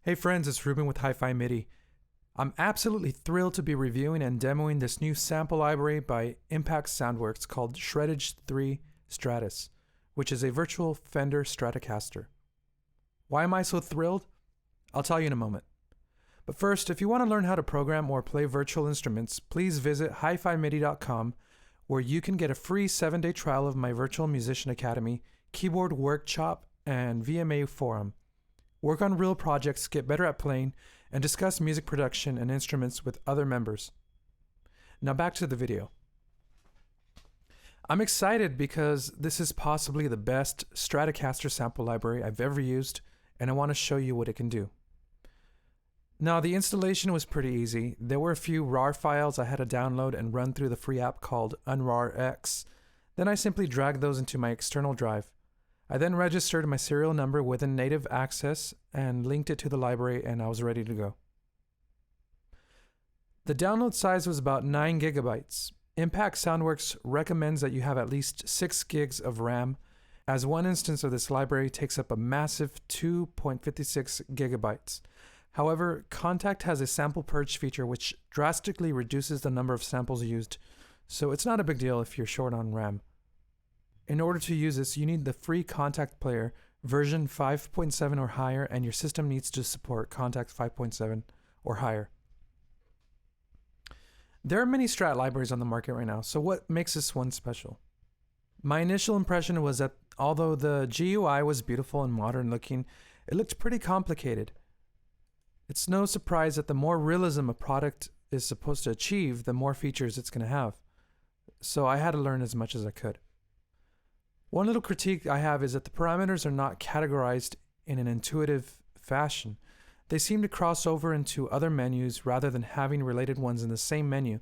Hey friends, it's Ruben with Hi-Fi MIDI. I'm absolutely thrilled to be reviewing and demoing this new sample library by Impact Soundworks called Shreddag3 Stratus, which is a virtual Fender Stratocaster. Why am I so thrilled? I'll tell you in a moment. But first, if you want to learn how to program or play virtual instruments, please visit hifimidi.com, where you can get a free 7-day trial of my Virtual Musician Academy, Keyboard Workshop, and VMA Forum. Work on real projects, get better at playing, and discuss music production and instruments with other members. Now back to the video. I'm excited because this is possibly the best Stratocaster sample library I've ever used, and I want to show you what it can do. Now, the installation was pretty easy. There were a few RAR files I had to download and run through the free app called UnRARX. Then I simply dragged those into my external drive. I then registered my serial number within native access and linked it to the library, and I was ready to go. The download size was about 9 gigabytes. Impact Soundworks recommends that you have at least 6 gigs of RAM, as one instance of this library takes up a massive 2.56 gigabytes. However, Kontakt has a sample purge feature which drastically reduces the number of samples used, so it's not a big deal if you're short on RAM. In order to use this, you need the free Kontakt player version 5.7 or higher, and your system needs to support Kontakt 5.7 or higher. There are many Strat libraries on the market right now, so what makes this one special? My initial impression was that although the GUI was beautiful and modern looking, it looked pretty complicated. It's no surprise that the more realism a product is supposed to achieve, the more features it's going to have. So I had to learn as much as I could. One little critique I have is that the parameters are not categorized in an intuitive fashion. They seem to cross over into other menus rather than having related ones in the same menu.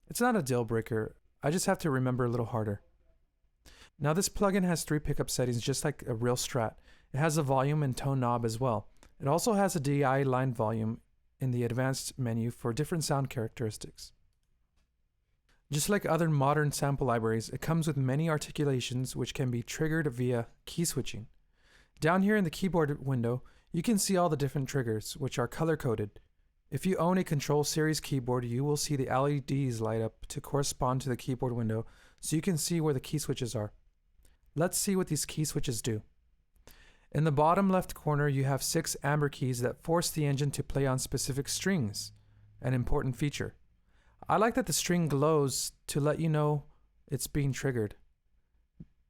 It's not a deal breaker, I just have to remember a little harder. Now this plugin has 3 pickup settings just like a real Strat. It has a volume and tone knob as well. It also has a DI line volume in the advanced menu for different sound characteristics. Just like other modern sample libraries, it comes with many articulations which can be triggered via key switching. Down here in the keyboard window, you can see all the different triggers, which are color-coded. If you own a Control Series keyboard, you will see the LEDs light up to correspond to the keyboard window, so you can see where the key switches are. Let's see what these key switches do. In the bottom left corner, you have 6 amber keys that force the engine to play on specific strings, an important feature. I like that the string glows to let you know it's being triggered.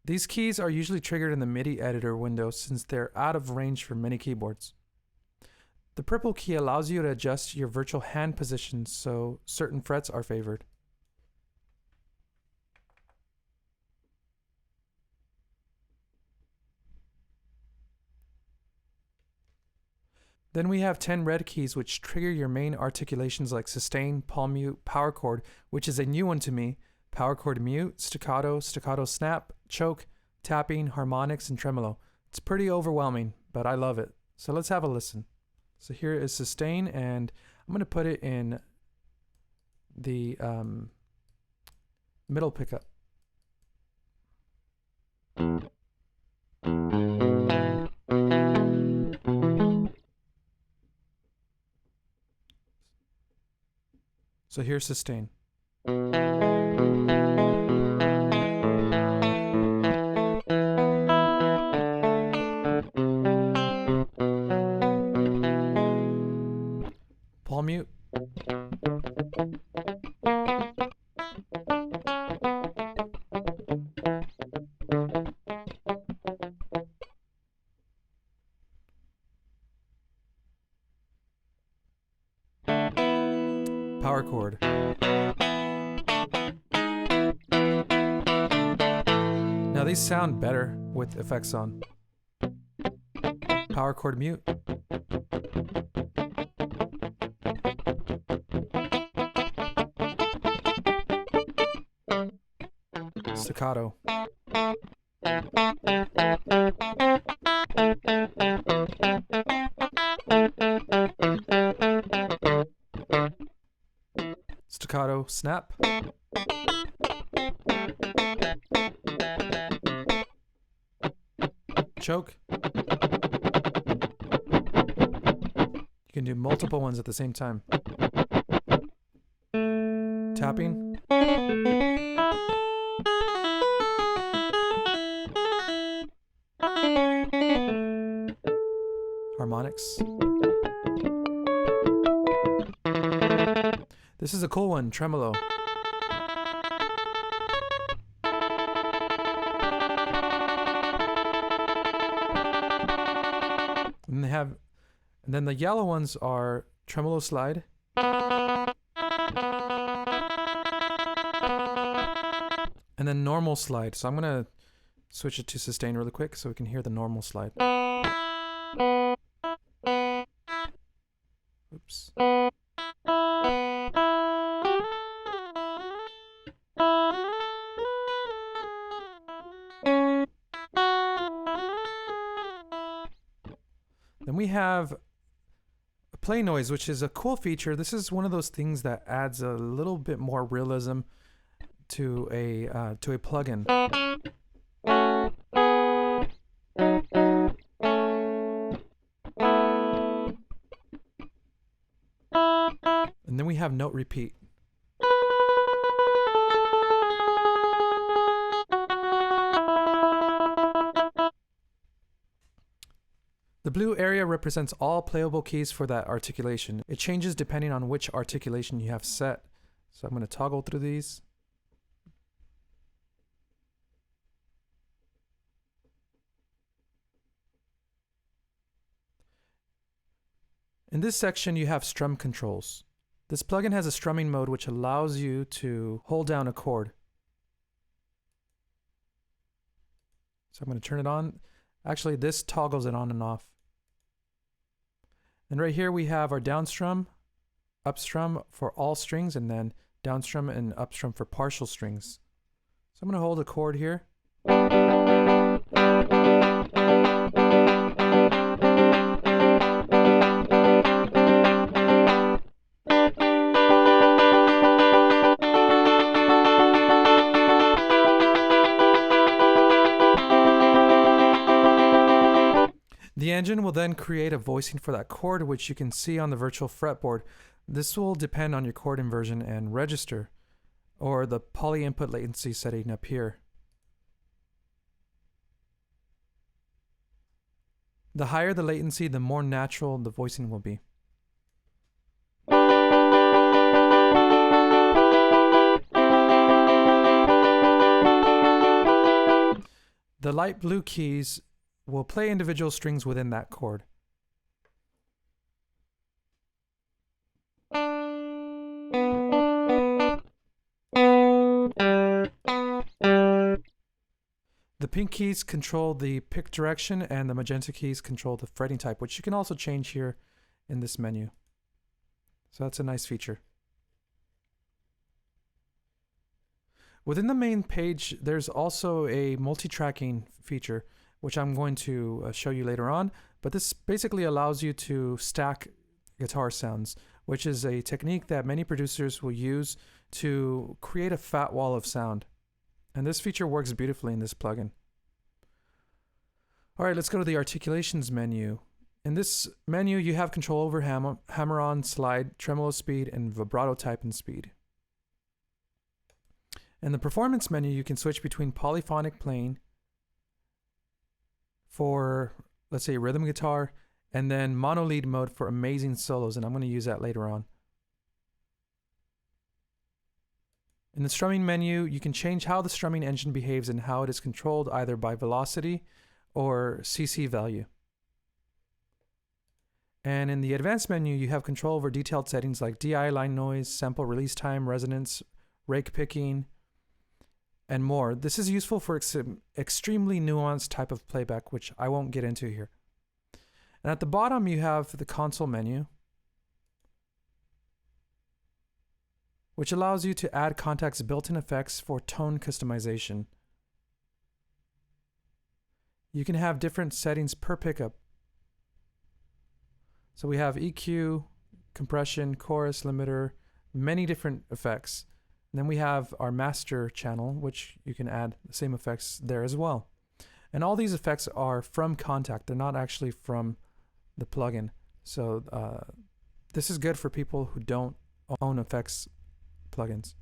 These keys are usually triggered in the MIDI editor window since they're out of range for many keyboards. The purple key allows you to adjust your virtual hand position so certain frets are favored. Then we have 10 red keys which trigger your main articulations like sustain, palm mute, power chord, which is a new one to me, power chord mute, staccato, staccato snap, choke, tapping, harmonics, and tremolo. It's pretty overwhelming, but I love it. So let's have a listen. So here is sustain, and I'm going to put it in the middle pickup. So here's sustain. Palm mute. Power chord. Now these sound better with effects on. Power chord mute. Staccato. Staccato snap. Choke. can do multiple ones at the same time. Tapping. Harmonics. This is a cool one, tremolo. And then the yellow ones are tremolo slide. And then normal slide. So I'm gonna switch it to sustain really quick so we can hear the normal slide. Oops. Then we have play noise, which is a cool feature. This is one of those things that adds a little bit more realism to a plugin. And then we have note repeat. The blue area represents all playable keys for that articulation. It changes depending on which articulation you have set. So I'm going to toggle through these. In this section, you have strum controls. This plugin has a strumming mode which allows you to hold down a chord. So I'm going to turn it on. Actually, this toggles it on and off. And right here we have our downstrum, upstrum for all strings, and then downstrum and upstrum for partial strings. So I'm going to hold a chord here. The engine will then create a voicing for that chord, which you can see on the virtual fretboard. This will depend on your chord inversion and register, or the poly input latency setting up here. The higher the latency, the more natural the voicing will be. The light blue keys will play individual strings within that chord. The pink keys control the pick direction, and the magenta keys control the fretting type, which you can also change here in this menu. So that's a nice feature. Within the main page, there's also a multi-tracking feature, which I'm going to show you later on, but this basically allows you to stack guitar sounds, which is a technique that many producers will use to create a fat wall of sound. And this feature works beautifully in this plugin. All right, let's go to the articulations menu. In this menu, you have control over hammer-on, slide, tremolo speed, and vibrato type and speed. In the performance menu, you can switch between polyphonic playing for, let's say, rhythm guitar, and then mono lead mode for amazing solos, and I'm going to use that later on. In the strumming menu, you can change how the strumming engine behaves and how it is controlled, either by velocity or CC value. And in the advanced menu, you have control over detailed settings like DI, line noise, sample release time, resonance, rake picking, and more. This is useful for extremely nuanced type of playback, which I won't get into here. And at the bottom, you have the console menu, which allows you to add Contact's built-in effects for tone customization. You can have different settings per pickup. So we have EQ, compression, chorus, limiter, many different effects. And then we have our master channel, which you can add the same effects there as well. And all these effects are from Contact. They're not actually from the plugin. So This is good for people who don't own effects plugins.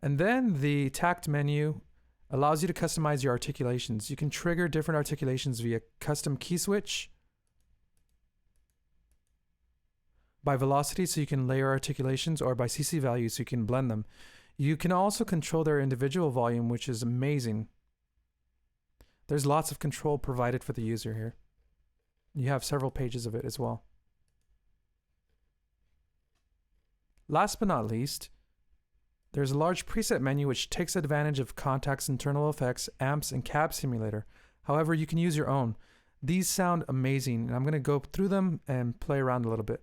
And then the tact menu allows you to customize your articulations. You can trigger different articulations via custom key switch, by velocity so you can layer articulations, or by CC value so you can blend them. You can also control their individual volume, which is amazing. There's lots of control provided for the user here. You have several pages of it as well. Last but not least, there's a large preset menu which takes advantage of Kontact's internal effects, amps, and cab simulator. However, you can use your own. These sound amazing, and I'm going to go through them and play around a little bit.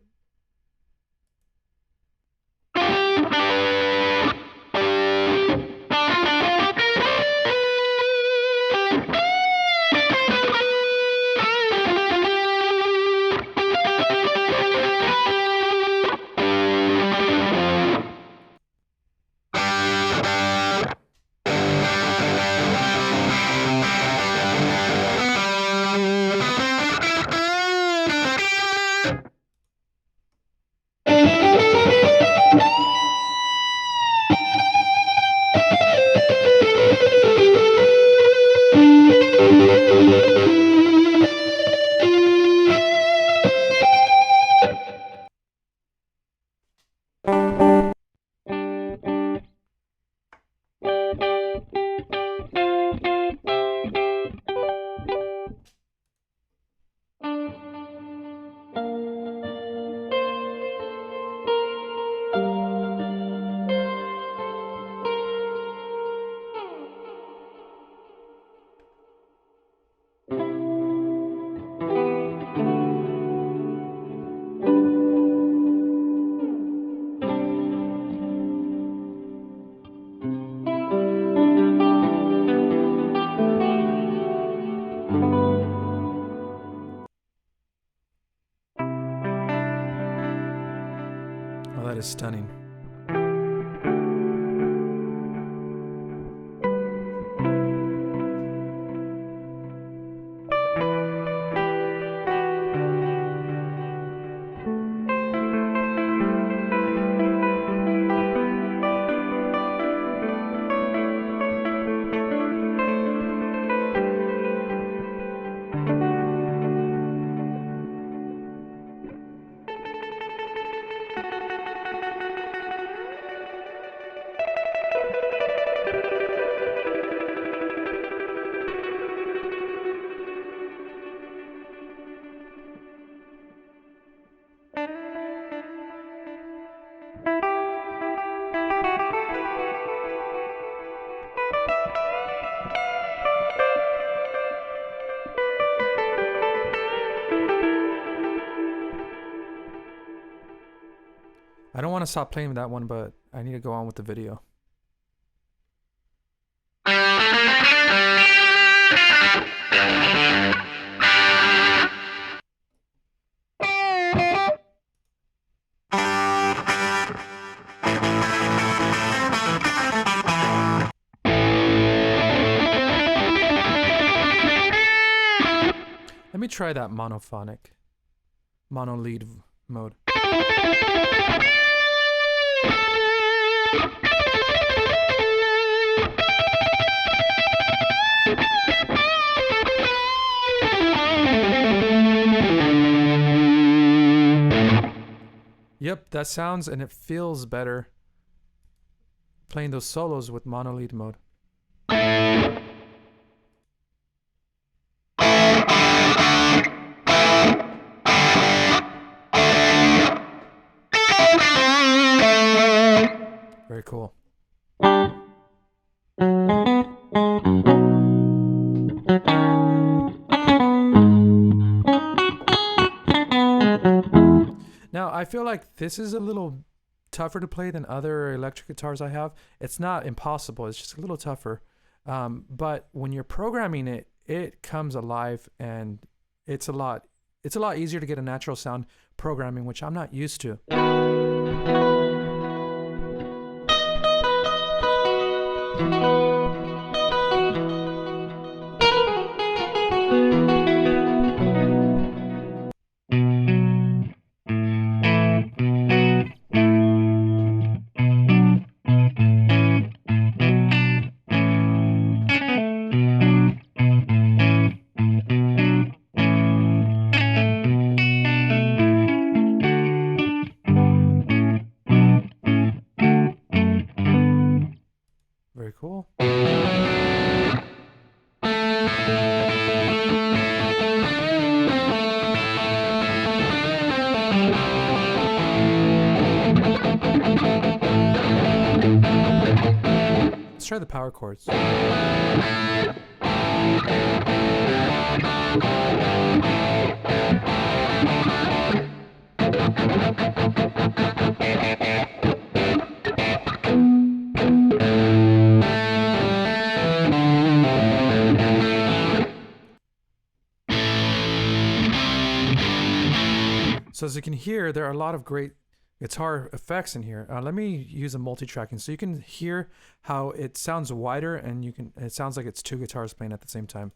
That is stunning. I don't want to stop playing that one, but I need to go on with the video. Let me try that mono lead mode. Yep, that sounds and it feels better playing those solos with mono lead mode. Very cool. Now, I feel like this is a little tougher to play than other electric guitars I have. It's not impossible, it's just a little tougher. But when you're programming it, it comes alive, and it's a lot easier to get a natural sound programming, which I'm not used to. Let's try the power chords. So as you can hear, there are a lot of great guitar effects in here. Let me use a multi-tracking so you can hear how it sounds wider, and it sounds like it's two guitars playing at the same time.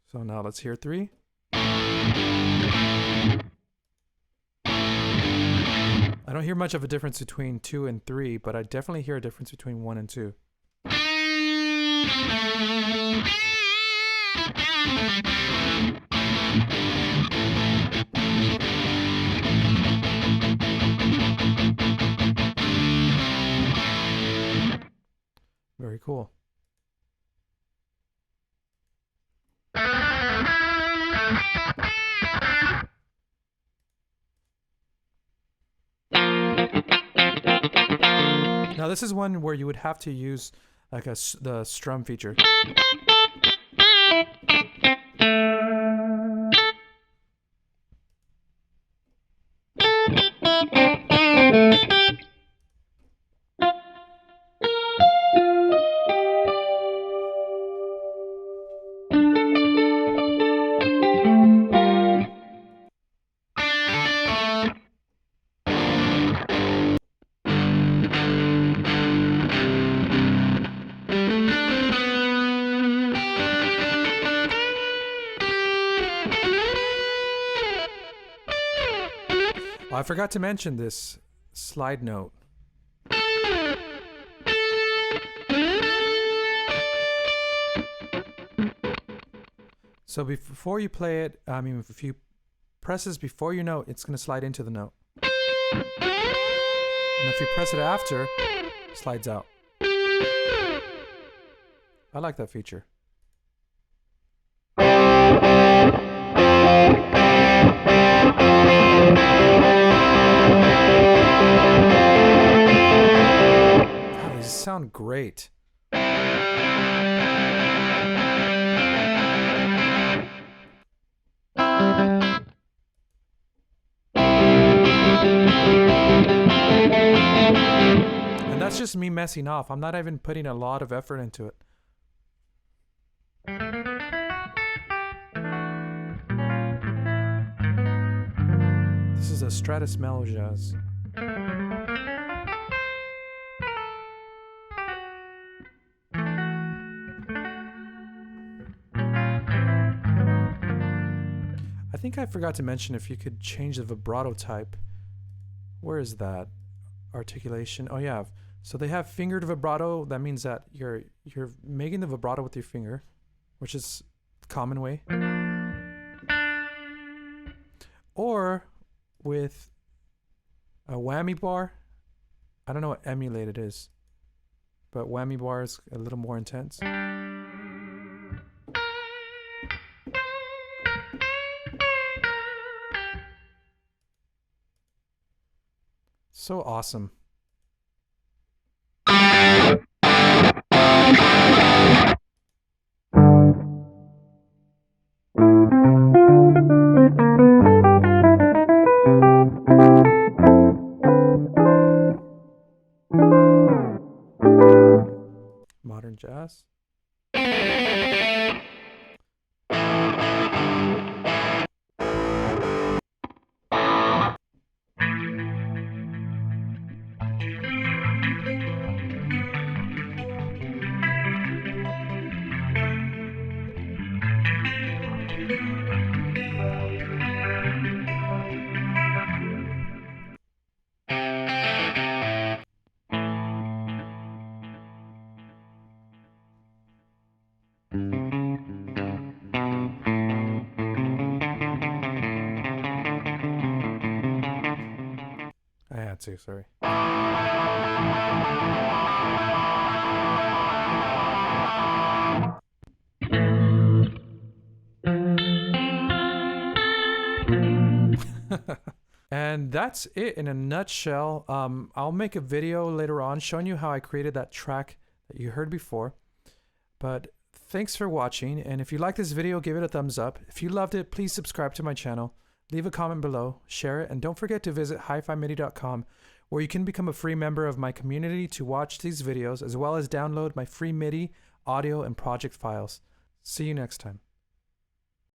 So now let's hear 3. I don't hear much of a difference between 2 and 3, but I definitely hear a difference between 1 and 2. Very cool. Now this is one where you would have to use like the strum feature. Oh, I forgot to mention this slide note. So before you play it, if you press this before your note, it's going to slide into the note. And if you press it after, it slides out. I like that feature. God, these sound great. And that's just me messing off. I'm not even putting a lot of effort into it. This is a Stratus Mellow Jazz. I think I forgot to mention if you could change the vibrato type. Where is that? Articulation. Oh yeah. So they have fingered vibrato. That means that you're making the vibrato with your finger, which is the common way. Or with a whammy bar. I don't know what emulated is, but whammy bar is a little more intense. So awesome. Modern jazz. I had to, sorry. And that's it in a nutshell. I'll make a video later on showing you how I created that track that you heard before. But thanks for watching, and if you like this video, give it a thumbs up. If you loved it, please subscribe to my channel, leave a comment below, share it, and don't forget to visit hifimidi.com, where you can become a free member of my community to watch these videos, as well as download my free MIDI, audio, and project files. See you next time.